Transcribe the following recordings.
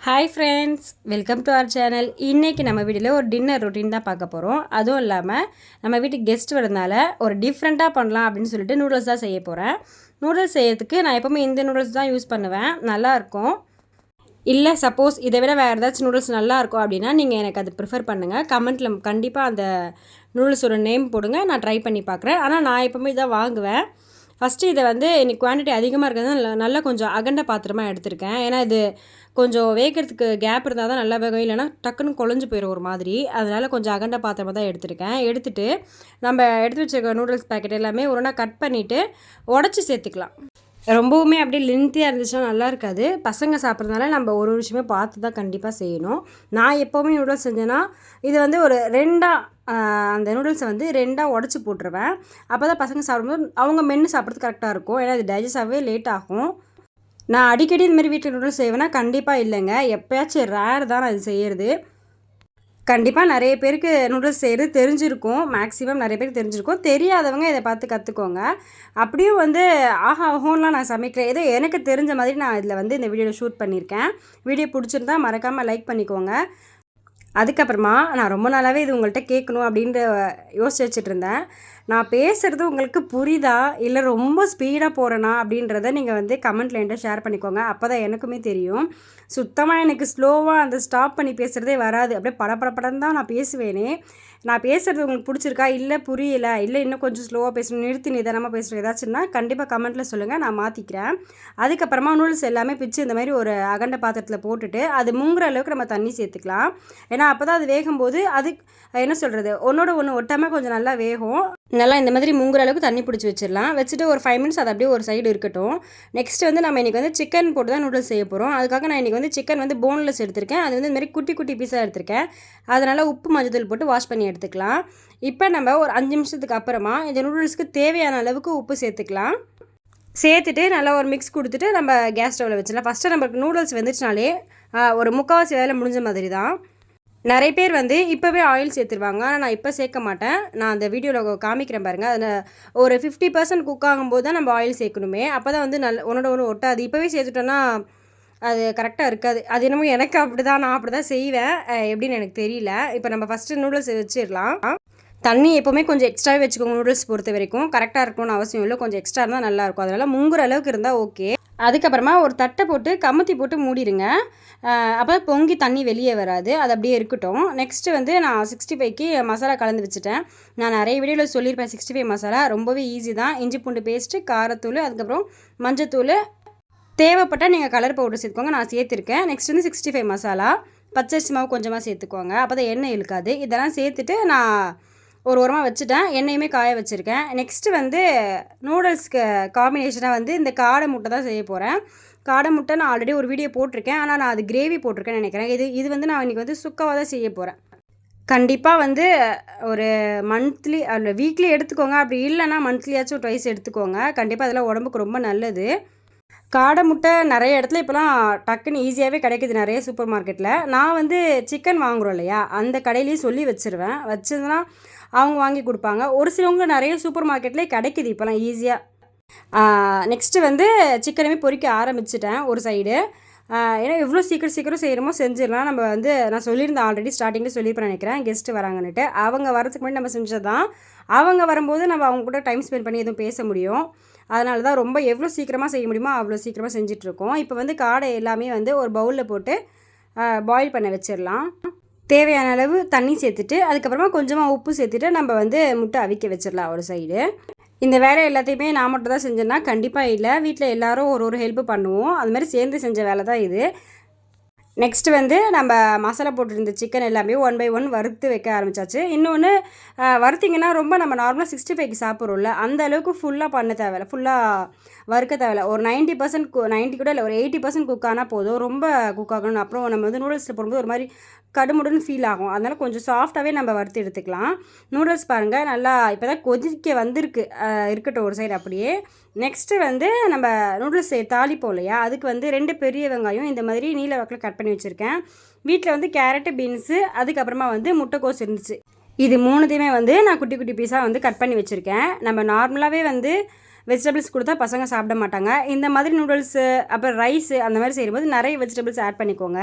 Hi friends, welcome to our channel. இன்றைக்கி நம்ம வீட்டில் ஒரு டின்னர் ரொட்டீன் தான் பார்க்க போகிறோம். அதுவும் இல்லாமல் நம்ம வீட்டுக்கு கெஸ்ட் வரதுனால ஒரு டிஃப்ரெண்ட்டாக பண்ணலாம் அப்படின்னு சொல்லிட்டு நூடுல்ஸ் தான் செய்ய போகிறேன். நூடுல்ஸ் செய்யறதுக்கு நான் எப்போவுமே இந்த நூடுல்ஸ் தான் யூஸ் பண்ணுவேன். நல்லாயிருக்கும். இல்லை சப்போஸ் இதை விட வேறு ஏதாச்சும் நூடுல்ஸ் நல்லாயிருக்கும் அப்படின்னா நீங்கள் எனக்கு அது ப்ரிஃபர் பண்ணுங்கள். கமெண்ட்டில் கண்டிப்பாக அந்த நூடுல்ஸோட நேம் போடுங்க, நான் ட்ரை பண்ணி பார்க்குறேன். ஆனால் நான் எப்போவுமே இதான் வாங்குவேன். ஃபஸ்ட்டு இதை வந்து இன்னைக்கு குவான்டிட்டி அதிகமாக இருக்கிறது நல்லா கொஞ்சம் அகண்ட பாத்திரமாக எடுத்திருக்கேன். ஏன்னா இது கொஞ்சம் வேகிறதுக்கு கேப் இருந்தால் தான் நல்லா வேகும், இல்லைன்னா டக்குன்னு குழஞ்சி போயிடும் ஒரு மாதிரி. அதனால் கொஞ்சம் அகண்ட பாத்திரமாக தான் எடுத்திருக்கேன். எடுத்துகிட்டு நம்ம எடுத்து வச்சுருக்க நூடுல்ஸ் பேக்கெட் எல்லாமே ஒன்றா கட் பண்ணிவிட்டு உடச்சி சேர்த்துக்கலாம். ரொம்பவுமே அப்படியே லென்த்தியாக இருந்துச்சுன்னா நல்லா இருக்காது. பசங்க சாப்பிட்றதுனால நம்ம ஒரு விஷயமே பார்த்து தான் கண்டிப்பாக செய்யணும். நான் எப்போவுமே நூடுல்ஸ் செஞ்சேன்னா இது வந்து ஒரு அந்த நூடுல்ஸை வந்து ரெண்டாக உடச்சி போட்டுருவேன். அப்போ தான் பசங்க சாப்பிடும்போது அவங்க மென்று சாப்பிட்றது கரெக்டாக இருக்கும். ஏன்னா இது டைஜஸ்ட் ஆகவே லேட் ஆகும். நான் அடிக்கடி இதுமாரி வீட்டில் நூடுல்ஸ் செய்வேன்னா கண்டிப்பாக இல்லைங்க. எப்போயாச்சும் ரேர் தான் நான் இது செய்கிறது. கண்டிப்பாக நிறைய பேருக்கு நூடுல்ஸ் செய்கிறது தெரிஞ்சிருக்கும். மேக்ஸிமம் நிறைய பேருக்கு தெரிஞ்சிருக்கும். தெரியாதவங்க இதை பார்த்து கற்றுக்கோங்க. அப்படியும் வந்து ஓஹோன்லாம் நான் சமைக்கிறேன். ஏதோ எனக்கு தெரிஞ்ச மாதிரி நான் இதில் வந்து இந்த வீடியோவில் ஷூட் பண்ணியிருக்கேன். வீடியோ பிடிச்சிருந்தா மறக்காமல் லைக் பண்ணிக்கோங்க. அதுக்கப்புறமா நான் ரொம்ப நாளாகவே இது உங்கள்கிட்ட கேட்கணும் அப்படின்ற யோசிச்சு வச்சுட்டு இருந்தேன். நான் பேசுகிறது உங்களுக்கு புரியுதா, இல்லை ரொம்ப ஸ்பீடாக போகிறேனா அப்படின்றத நீங்கள் வந்து கமெண்ட்டில் என்கிட்ட ஷேர் பண்ணிக்கோங்க. அப்போ தான் எனக்குமே தெரியும். சுத்தமாக எனக்கு ஸ்லோவாக அந்த ஸ்டாப் பண்ணி பேசுகிறதே வராது. அப்படியே படப்படப்படன்னு தான் நான் பேசுவேனே. நான் பேசுகிறது உங்களுக்கு பிடிச்சிருக்கா, இல்லை புரியல, இல்லை இன்னும் கொஞ்சம் ஸ்லோவாக பேசணும், நிறுத்தி நிதானமாக பேசுகிறேன் ஏதாச்சும்னா கண்டிப்பாக கமெண்ட்டில் சொல்லுங்கள், நான் மாற்றிக்கிறேன். அதுக்கப்புறமா நூடுல்ஸ் எல்லாமே பிச்சு இந்த மாதிரி ஒரு அகண்ட பாத்திரத்தில் போட்டுட்டு அது முங்குற அளவுக்கு நம்ம தண்ணி சேர்த்துக்கலாம். ஏன்னா அப்போ தான் அது வேகும்போது அது என்ன சொல்கிறது, ஒன்றோட ஒன்று ஒட்டாமல் கொஞ்சம் நல்லா வேகும். நல்லா இந்த மாதிரி முங்குற அளவுக்கு தண்ணி பிடிச்சி வச்சிடலாம். வச்சுட்டு ஒரு 5 மினிட்ஸ் அது அப்படியே ஒரு சைடு இருக்கட்டும். நெக்ஸ்ட் வந்து நம்ம இன்றைக்கி வந்து சிக்கன் போட்டு தான் நூடுல்ஸ் செய்ய போகிறோம். அதுக்காக நான் இன்றைக்கி வந்து சிக்கன் வந்து போன்லெஸ் எடுத்திருக்கேன். அது வந்து இந்த மாதிரி குட்டி குட்டி பீஸாக எடுத்திருக்கேன். அதனால் உப்பு மஞ்சள் போட்டு வாஷ் பண்ணி எடுத்துக்கலாம். இப்போ நம்ம ஒரு 5 நிமிஷத்துக்கு அப்புறமா இந்த நூடுல்ஸ்க்கு தேவையான அளவுக்கு உப்பு சேர்த்துக்கலாம். சேர்த்துட்டு நல்லா ஒரு மிக்ஸ் கொடுத்துட்டு நம்ம கேஸ் ஸ்டவ்வில் வச்சிடலாம். ஃபஸ்ட்டு நம்மளுக்கு நூடுல்ஸ் வெந்துச்சுனாலே ஒரு முக்கால்வாசி வேலை முடிஞ்ச மாதிரி தான். நிறைய பேர் வந்து இப்போவே ஆயில் சேர்த்துருவாங்க. ஆனால் நான் இப்போ சேர்க்க மாட்டேன். நான் அந்த வீடியோவில் காமிக்கிறேன் பாருங்கள். அதில் ஒரு 50% குக் ஆகும்போது தான் நம்ம ஆயில் சேர்க்கணுமே. அப்போ தான் வந்து ஒன்றோட ஒன்று ஒட்டாது. இப்போவே சேர்த்துட்டோன்னா அது கரெக்டாக இருக்காது. அது என்னமோ எனக்கு அப்படி தான், நான் அப்படி தான் செய்வேன். எப்படின்னு எனக்கு தெரியல. இப்போ நம்ம ஃபஸ்ட்டு நூடுல்ஸ் வச்சிடலாம். தண்ணி எப்போவுமே கொஞ்சம் எக்ஸ்ட்ராவே வச்சுக்கோங்க. நூடுல்ஸ் பொறுத்த வரைக்கும் கரெக்டாக இருக்கணும்னு அவசியம் இல்லை. கொஞ்சம் எக்ஸ்ட்ரா இருந்தால் நல்லாயிருக்கும். அதனால் முங்குற அளவுக்கு இருந்தால் ஓகே. அதுக்கப்புறமா ஒரு தட்டை போட்டு கமுத்தி போட்டு மூடிடுங்க. அப்போ பொங்கி தண்ணி வெளியே வராது. அது அப்படியே இருக்கட்டும். நெக்ஸ்ட்டு வந்து நான் 65க்கு மசாலா கலந்து வச்சுட்டேன். நான் நிறைய வீடியோவில் சொல்லியிருப்பேன் 65 மசாலா ரொம்பவே ஈஸி தான். இஞ்சி பூண்டு பேஸ்ட்டு, காரத்தூள், அதுக்கப்புறம் மஞ்சத்தூள், தேவைப்பட்டால் நீங்கள் கலர் பவுடர் சேர்த்துக்கோங்க. நான் சேர்த்துருக்கேன். நெக்ஸ்ட் வந்து 65 மசாலா, பச்சரிசி மாவு கொஞ்சமாக சேர்த்துக்கோங்க. அப்போ தான் எண்ணெய் இழுக்காது. இதெல்லாம் சேர்த்துட்டு நான் ஒரு ஓரமாக வச்சுட்டேன். எண்ணெயுமே காய வச்சுருக்கேன். நெக்ஸ்ட்டு வந்து நூடுல்ஸ்க்கு காம்பினேஷனாக வந்து இந்த காடை முட்டை தான் செய்ய போகிறேன். காடை முட்டை நான் ஆல்ரெடி ஒரு வீடியோ போட்டிருக்கேன். ஆனால் நான் அது கிரேவி போட்டிருக்கேன்னு நினைக்கிறேன். இது வந்து நான் இன்றைக்கி வந்து சுக்காவாக தான் செய்ய போகிறேன். கண்டிப்பாக வந்து ஒரு மந்த்லி அல்ல வீக்லி எடுத்துக்கோங்க. அப்படி இல்லைன்னா மந்த்லியாச்சும் ட்வைஸ் எடுத்துக்கோங்க. கண்டிப்பாக அதெல்லாம் உடம்புக்கு ரொம்ப நல்லது. காடை முட்டை நிறைய இடத்துல இப்போலாம் டக்குன்னு ஈஸியாகவே கிடைக்கிது நிறைய சூப்பர் மார்க்கெட்டில். நான் வந்து சிக்கன் வாங்குகிறோம் இல்லையா, அந்த கடையிலையும் சொல்லி வச்சுருவேன். வச்சதுன்னா அவங்க வாங்கி கொடுப்பாங்க. ஒரு சிலவங்க நிறைய சூப்பர் மார்க்கெட்லேயே கிடைக்கிது இப்போலாம் ஈஸியாக. நெக்ஸ்ட்டு வந்து சிக்கனுமே பொரிக்க ஆரம்பிச்சிட்டேன் ஒரு சைடு. ஏன்னா எவ்வளோ சீக்கிரம் செய்கிறோமோ செஞ்சிடலாம். நம்ம வந்து நான் சொல்லியிருந்தேன் ஆல்ரெடி ஸ்டார்டிங்கில் சொல்லியிருப்பேன் நினைக்கிறேன், கெஸ்ட்டு வராங்கன்னுட்டு. அவங்க வரதுக்கு முன்னாடி நம்ம செஞ்சது தான். அவங்க வரும்போது நம்ம அவங்க கூட டைம் ஸ்பெண்ட் பண்ணி எதுவும் பேச முடியும். அதனால தான் ரொம்ப எவ்வளோ சீக்கிரமாக செய்ய முடியுமோ அவ்வளோ சீக்கிரமாக செஞ்சிட்ருக்கோம். இப்போ வந்து காடை எல்லாமே வந்து ஒரு பவுலில் போட்டு பாயில் பண்ண வச்சிடலாம். தேவையான அளவு தண்ணி சேர்த்துட்டு அதுக்கப்புறமா கொஞ்சமாக உப்பு சேர்த்துட்டு நம்ம வந்து முட்டை அவிக்க வச்சிடலாம் ஒரு சைடு. இந்த வேலை எல்லாத்தையுமே நான் மட்டும் தான் செஞ்சேன்னா கண்டிப்பாக இல்லை. வீட்டில் எல்லோரும் ஒரு ஹெல்ப் பண்ணுவோம். அது மாதிரி சேர்ந்து செஞ்ச வேலை தான் இது. நெக்ஸ்ட்டு வந்து நம்ம மசாலா போட்டுருந்த சிக்கன் எல்லாமே 1 பை 1 வறுத்து வைக்க ஆரம்பித்தாச்சு. இன்னொன்று வறுத்திங்கன்னா ரொம்ப நம்ம நார்மலாக 65க்கு சாப்பிட்றோம்ல, அந்த அளவுக்கு ஃபுல்லாக பண்ண தேவையில்ல, ஃபுல்லாக வறுக்க தேவையில்ல. ஒரு 90% 90 கூட இல்லை, ஒரு 80% குக் ஆனால் போதும். ரொம்ப குக் ஆகணும். அப்புறம் நம்ம வந்து நூடுல்ஸில் போடும்போது ஒரு மாதிரி கடுமுடுன்னு ஃபீல் ஆகும். அதனால் கொஞ்சம் சாஃப்டாகவே நம்ம வறுத்து எடுத்துக்கலாம். நூடுல்ஸ் பாருங்கள் நல்லா இப்போ தான் கொதிக்க வந்திருக்கு. இருக்கட்டும் ஒரு சைடு அப்படியே. நெக்ஸ்ட்டு வந்து நம்ம நூடுல்ஸ் தாளிப்போம் இல்லையா, அதுக்கு வந்து 2 பெரிய வெங்காயம் இந்த மாதிரி நீல வாக்கில் கட் பண்ணி வச்சுருக்கேன். வீட்டில் வந்து கேரட்டு, பீன்ஸு, அதுக்கப்புறமா வந்து முட்டைக்கோஸ் இருந்துச்சு. இது 3த்தையுமே வந்து நான் குட்டி குட்டி பீஸாக வந்து கட் பண்ணி வச்சுருக்கேன். நம்ம நார்மலாகவே வந்து வெஜிடபிள்ஸ் கொடுத்தா பசங்க சாப்பிட மாட்டாங்க. இந்த மாதிரி நூடுல்ஸு அப்புறம் ரைஸு அந்த மாதிரி செய்யும்போது நிறைய வெஜிடபிள்ஸ் ஆட் பண்ணிக்கோங்க.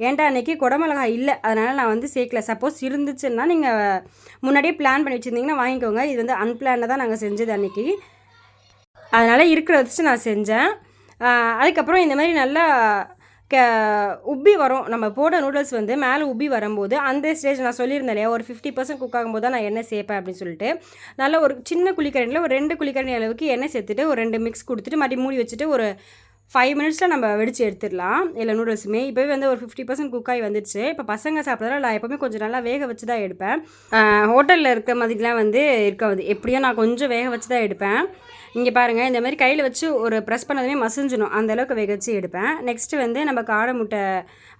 ஏன்டா அன்றைக்கி குடமிளகாய் இல்லை, அதனால் நான் வந்து சேர்க்கல. சப்போஸ் இருந்துச்சுன்னா நீங்கள் முன்னாடியே பிளான் பண்ணி வச்சுருந்தீங்கன்னா வாங்கிக்கோங்க. இது வந்து அன்பிளானில் தான் நாங்கள் செஞ்சது அன்றைக்கி, அதனால் இருக்கிற வச்சு நான் செஞ்சேன். அதுக்கப்புறம் இந்த மாதிரி நல்லா உப்பி வரும். நம்ம போட நூடுல்ஸ் வந்து மேலே உப்பி வரும்போது அந்த ஸ்டேஜ் நான் சொல்லியிருந்தேன் இல்லையா, ஒரு 50% குக் ஆகும்போது தான் நான் எண்ணெய் சேர்ப்பேன் அப்படின்னு சொல்லிட்டு, நல்லா ஒரு சின்ன குழிக்கரண்டியில் ஒரு 2 குழிக்கரண்டி அளவுக்கு எண்ணெய் சேர்த்துட்டு ஒரு 2 மிக்ஸ் கொடுத்துட்டு மறுபடியும் மூடி வச்சுட்டு ஒரு 5 மினிட்ஸில் நம்ம வெடித்து எடுத்துடலாம். இல்லை நூடுல்ஸுமே இப்போவே வந்து ஒரு 50% குக்காகி வந்துடுச்சு. இப்போ பசங்க சாப்பிட்றதால நான் எப்போவுமே கொஞ்சம் நல்லா வேக வச்சு தான் எடுப்பேன். ஹோட்டலில் இருக்க மாதிரிலாம் வந்து இருக்காது. எப்படியோ நான் கொஞ்சம் வேக வச்சு தான் எடுப்பேன். இங்கே பாருங்கள், இந்த மாதிரி கையில் வச்சு ஒரு ப்ரெஸ் பண்ணதுமே மசிஞ்சிடும், அந்தளவுக்கு வேக வச்சு எடுப்பேன். நெக்ஸ்ட்டு வந்து நம்ம காடை முட்டை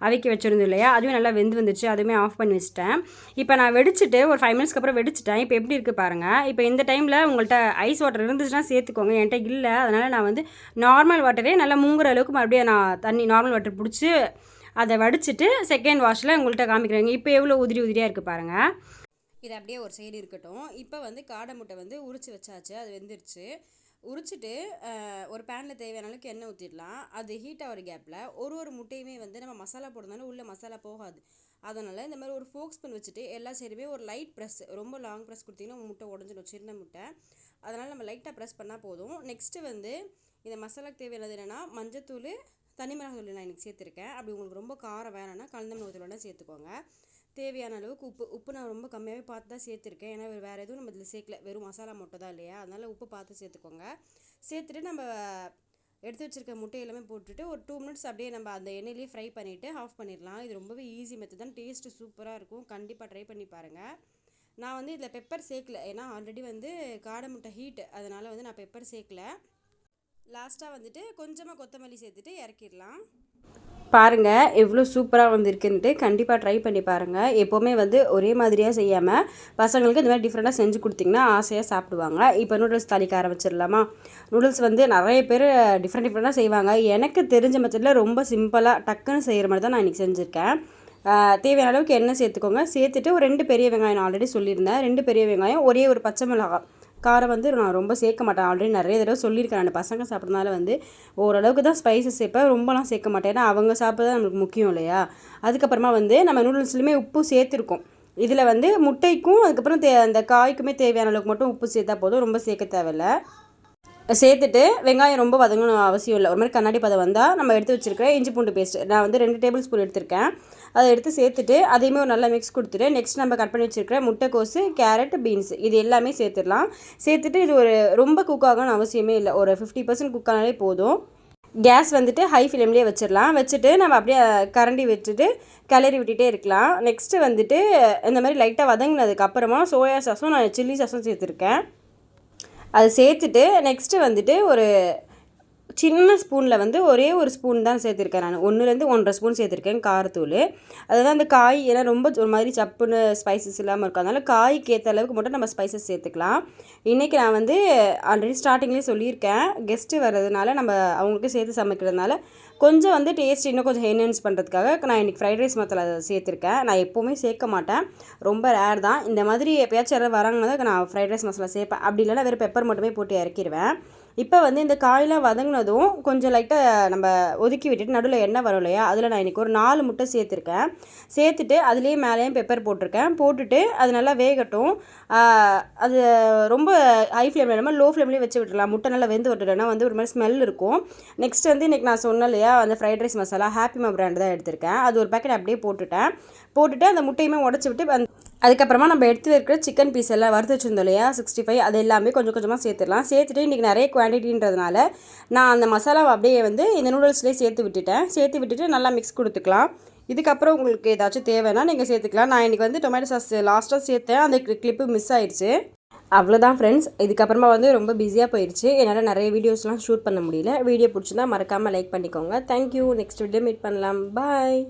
அவிக்கி வச்சுருந்தோம் இல்லையா, அதுவும் நல்லா வெந்து வந்துச்சு. அதுவுமே ஆஃப் பண்ணி வச்சுட்டேன். இப்போ நான் வெடிச்சிட்டு ஒரு 5 மினிட்ஸ்க்கு அப்புறம் வெடிச்சிட்டேன். இப்போ எப்படி இருக்குது பாருங்கள். இப்போ இந்த டைமில் உங்கள்கிட்ட ஐஸ் வாட்டர் இருந்துச்சுன்னா சேர்த்துக்கோங்க. என்கிட்ட இல்லை, அதனால் நான் வந்து நார்மல் வாட்டரே நல்லா மூங்குற அளவுக்கு மறுபடியும் நான் தண்ணி நார்மல் வாட்டர் பிடிச்சி அதை வடிச்சிட்டு செகண்ட் வாஷில் உங்கள்கிட்ட காமிக்கிறேங்க. இப்போ எவ்வளோ உதிரி உதிரியாக இருக்குது பாருங்கள். இது அப்படியே ஒரு சைடு இருக்கட்டும். இப்போ வந்து காடை முட்டை வந்து உரிச்சு வச்சாச்சு, அது வெந்துருச்சு. உரிச்சிட்டு ஒரு பேனில் தேவையான அளவுக்கு எண்ணெய் ஊற்றிடலாம். அது ஹீட் ஆகிற கேப்பில் ஒரு முட்டையுமே வந்து நம்ம மசாலா போடுறதுனால உள்ளே மசாலா போகாது. அதனால் இந்த மாதிரி ஒரு ஃபோக் ஸ்பூன் வச்சுட்டு எல்லா சைடுமே ஒரு லைட் ப்ரெஸ், ரொம்ப லாங் ப்ரெஸ் கொடுத்திங்கன்னா முட்டை உடஞ்சிடும், சின்ன முட்டை. அதனால் நம்ம லைட்டாக ப்ரெஸ் பண்ணால் போதும். நெக்ஸ்ட்டு வந்து இந்த மசாலாக்கு தேவையானது என்னென்னா மஞ்சத்தூள், தனி மிளகாய் நான் இன்றைக்கி சேர்த்துருக்கேன். அப்படி உங்களுக்கு ரொம்ப காரம் வேணும்னா கலந்த மிளகாய் தூள் சேர்த்துக்கோங்க. தேவையான அளவுக்கு உப்பு நான் ரொம்ப கம்மியாகவே பார்த்து தான் சேர்த்துருக்கேன். ஏன்னா வேறு எதுவும் நம்ம இதில் சேர்க்கல, வெறும் மசாலா மட்டும் தான் இல்லையா, அதனால் உப்பு பார்த்து சேர்த்துக்கோங்க. சேர்த்துட்டு நம்ம எடுத்து வச்சுருக்க முட்டை எல்லாமே போட்டுட்டு ஒரு 2 மினிட்ஸ் அப்படியே நம்ம அந்த எண்ணெயிலேயே ஃப்ரை பண்ணிவிட்டு ஆஃப் பண்ணிடலாம். இது ரொம்பவே ஈஸி மெத்தட் தான், டேஸ்ட்டு சூப்பராக இருக்கும். கண்டிப்பாக ட்ரை பண்ணி பாருங்கள். நான் வந்து இதில் பெப்பர் சேர்க்கல, ஏன்னா ஆல்ரெடி வந்து காடை முட்டை ஹீட்டு, அதனால் வந்து நான் பெப்பர் சேர்க்கல. லாஸ்ட்டாக வந்துட்டு கொஞ்சமாக கொத்தமல்லி சேர்த்துட்டு இறக்கிடலாம். பாருங்கள் எவ்வளோ சூப்பராக வந்துருக்குன்ட்டு. கண்டிப்பாக ட்ரை பண்ணி பாருங்கள். எப்போவுமே வந்து ஒரே மாதிரியாக செய்யாமல் பசங்களுக்கு இந்த மாதிரி டிஃப்ரெண்ட்டாக செஞ்சு கொடுத்திங்கன்னா ஆசையாக சாப்பிடுவாங்க. இப்போ நூடுல்ஸ் தாளிக்க ஆரம்பிச்சிடலாமா. நூடுல்ஸ் வந்து நிறைய பேர் டிஃப்ரெண்ட்டாக செய்வாங்க. எனக்கு தெரிஞ்ச மெத்தடில் ரொம்ப சிம்பிளாக டக்குன்னு செய்கிற மாதிரி தான் நான் இன்றைக்கி செஞ்சுருக்கேன். தேவையான அளவுக்கு எண்ணெய் சேர்த்துக்கோங்க. சேர்த்துட்டு ஒரு 2 பெரிய வெங்காயம், நான் ஆல்ரெடி சொல்லியிருந்தேன், 2 பெரிய வெங்காயம், ஒரே ஒரு பச்சை மிளகாய். காரம் வந்து நான் ரொம்ப சேர்க்க மாட்டேன், ஆல்ரெடி நிறைய தடவை சொல்லியிருக்கேன். நான் பசங்க சாப்பிட்றதுனால வந்து ஓரளவுக்கு தான் ஸ்பைசஸ் சேர்ப்பேன், ரொம்பலாம் சேர்க்க மாட்டேன். ஏன்னா அவங்க சாப்பிட்றது நம்மளுக்கு முக்கியம் இல்லையா. அதுக்கப்புறமா வந்து நம்ம நூடுல்ஸ்லையுமே உப்பு சேர்த்துருக்கோம். இதில் வந்து முட்டைக்கும் அதுக்கப்புறம் அந்த காய்க்குமே தேவையான அளவுக்கு மட்டும் உப்பு சேர்த்தா போதும், ரொம்ப சேர்க்க தேவையில்லை. சேர்த்துட்டு வெங்காயம் ரொம்ப வதங்கணும் அவசியம் இல்லை. ஒரு மாதிரி கண்ணாடி பதம் வந்தால் நம்ம எடுத்து வச்சுருக்க இஞ்சி பூண்டு பேஸ்ட்டு நான் வந்து 2 டேபிள் ஸ்பூன் எடுத்திருக்கேன். அதை எடுத்து சேர்த்துட்டு அதையுமே ஒரு நல்லா மிக்ஸ் கொடுத்துட்டு நெக்ஸ்ட் நம்ம கட் பண்ணி வச்சுருக்கிற முட்டைக்கோசு, கேரட், பீன்ஸ் இது எல்லாமே சேர்த்துடலாம். சேர்த்துட்டு இது ஒரு ரொம்ப குக் ஆகணும்னு அவசியமே இல்லை, ஒரு 50% குக் ஆனாலே போதும். கேஸ் வந்துட்டு ஹை ஃப்ளேம்லேயே வச்சிடலாம். வச்சுட்டு நம்ம அப்படியே கரண்டி வச்சுட்டு கிளறி விட்டுட்டே இருக்கலாம். நெக்ஸ்ட்டு வந்துட்டு இந்த மாதிரி லைட்டாக வதங்கினதுக்கப்புறமா சோயா சாஸும் நான் சில்லி சாஸும் சேர்த்துருக்கேன். அதை சேர்த்துட்டு நெக்ஸ்ட்டு வந்துட்டு ஒரு சின்ன ஸ்பூனில் வந்து ஒரே ஒரு ஸ்பூன் தான் சேர்த்துருக்கேன். நான் 1லேருந்து 1.5 ஸ்பூன் சேர்த்துருக்கேன் காரத்தூள். அதுதான் அந்த காய் ஏன்னா ரொம்ப ஒரு மாதிரி சப்புன்னு ஸ்பைசஸ் இல்லாமல் இருக்கும், அதனால் காய்க்கு ஏற்ற அளவுக்கு மட்டும் நம்ம ஸ்பைசஸ் சேர்த்துக்கலாம். இன்றைக்கி நான் வந்து ஆல்ரெடி ஸ்டார்டிங்லேயே சொல்லியிருக்கேன், கெஸ்ட்டு வர்றதுனால நம்ம அவங்களுக்கு சேர்த்து சமைக்கிறதுனால கொஞ்சம் வந்து டேஸ்ட் இன்னும் கொஞ்சம் என்ஹான்ஸ் பண்ணுறதுக்காக நான் இன்றைக்கி ஃப்ரைட் ரைஸ் மசாலா சேர்த்துருக்கேன். நான் எப்போவுமே சேர்க்க மாட்டேன், ரொம்ப ரேர் தான். இந்த மாதிரி எப்போயாச்சும் யாராவது வராங்கன்னா தான் நான் ஃப்ரைட் ரைஸ் மசாலா சேர்ப்பேன். அப்படி இல்லைனா வெறும் பெப்பர் மட்டுமே போட்டு இறக்கிடுவேன். இப்போ வந்து இந்த காயெலாம் வதங்கினதும் கொஞ்சம் லைட்டாக நம்ம ஒதுக்கி விட்டுட்டு நடுவில் எண்ணெய் வரும் இல்லையா, அதில் நான் இன்றைக்கி ஒரு 4 முட்டை சேர்த்துருக்கேன். சேர்த்துட்டு அதுலேயே மேலேயும் பெப்பர் போட்டிருக்கேன். போட்டுட்டு அது நல்லா வேகட்டும். அது ரொம்ப ஹை ஃப்ளேமில் இல்லாமல் லோ ஃப்ளேம்லேயே வச்சு விட்டுடலாம். முட்டை நல்லா வெந்து விட்டுட்டேன்னா வந்து ஒரு மாதிரி ஸ்மெல் இருக்கும். நெக்ஸ்ட் வந்து இன்றைக்கி நான் சொன்னேன் இல்லையா, அந்த ஃப்ரைட் ரைஸ் மசாலா ஹாப்பிமா பிராண்ட் தான் எடுத்திருக்கேன். அது ஒரு பேக்கெட் அப்படியே போட்டுட்டு அந்த முட்டையுமே உடச்சி விட்டு அதுக்கப்புறமா நம்ம எடுத்து வைக்கிற சிக்கன் பீஸ் எல்லாம் வறுத்து வச்சுருந்தோம் இல்லையா 65, அது எல்லாமே கொஞ்சம் கொஞ்சமாக சேர்த்துடலாம். சேர்த்துட்டு இன்றைக்கி நிறைய குவான்டிட்டின்றதுனால நான் அந்த மசாலாவை அப்படியே வந்து இந்த நூடுல்ஸ்லேயே சேர்த்து விட்டுட்டு நல்லா மிக்ஸ் கொடுத்துக்கலாம். இதுக்கப்புறம் உங்களுக்கு ஏதாச்சும் தேவைன்னா நீங்கள் சேர்த்துக்கலாம். நான் இன்றைக்கி வந்து டொமேட்டோ சாஸ் லாஸ்ட்டாக சேர்த்தேன், அந்த கிளிப்பு மிஸ் ஆயிடுச்சு. அவ்வளோதான் ஃப்ரெண்ட்ஸ். இதுக்கப்புறமா வந்து ரொம்ப பிஸியாக போயிடுச்சு, என்னால் நிறைய வீடியோஸ்லாம் ஷூட் பண்ண முடியல. வீடியோ பிடிச்சிருந்தா மறக்காமல் லைக் பண்ணிக்கோங்க. தேங்க்யூ. நெக்ஸ்ட் வீடியோ மீட் பண்ணலாம். பாய்.